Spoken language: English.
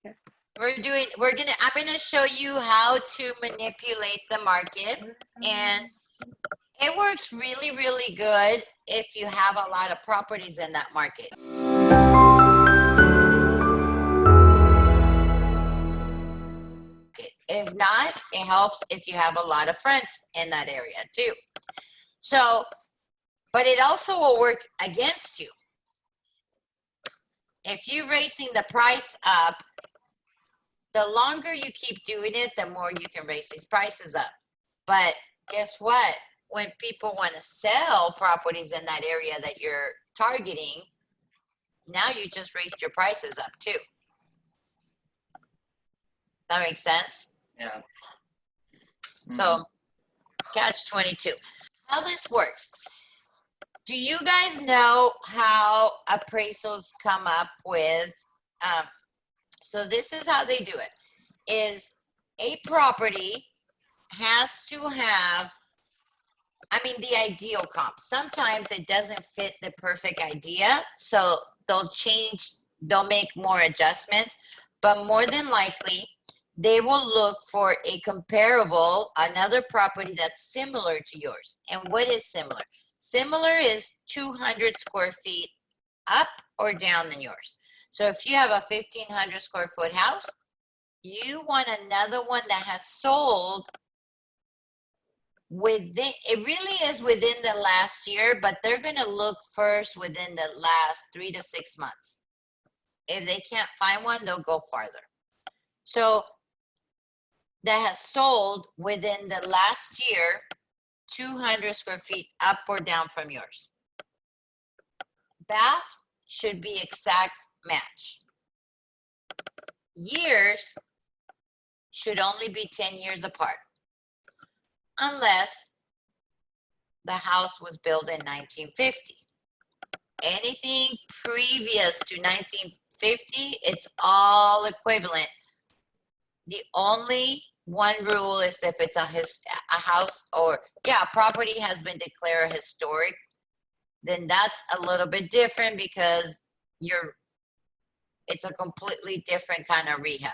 I'm gonna show you how to manipulate the market, and it works really, really good if you have a lot of properties in that market. If not, it helps if you have a lot of friends in that area too. So, but it also will work against you. If you're raising the price up, the longer you keep doing it, the more you can raise these prices up. But guess what? When people want to sell properties in that area that you're targeting, now you just raised your prices up too. That makes sense? Yeah. So, catch-22. How this works. Do you guys know how appraisals come up with, so this is how they do it, is a property has to have, the ideal comp. Sometimes it doesn't fit the perfect idea, so they'll make more adjustments, but more than likely, they will look for a comparable, another property that's similar to yours. And what is similar? Similar is 200 square feet up or down than yours. So if you have a 1,500 square foot house, you want another one that has sold within, it really is within the last year, but they're going to look first within the last 3 to 6 months. If they can't find one, they'll go farther. So that has sold within the last year, 200 square feet up or down from yours. Bath should be exact match. Years should only be 10 years apart, unless the house was built in 1950. Anything previous to 1950, it's all equivalent. The only one rule is if it's a house or, a property has been declared historic, then that's a little bit different because it's a completely different kind of rehab.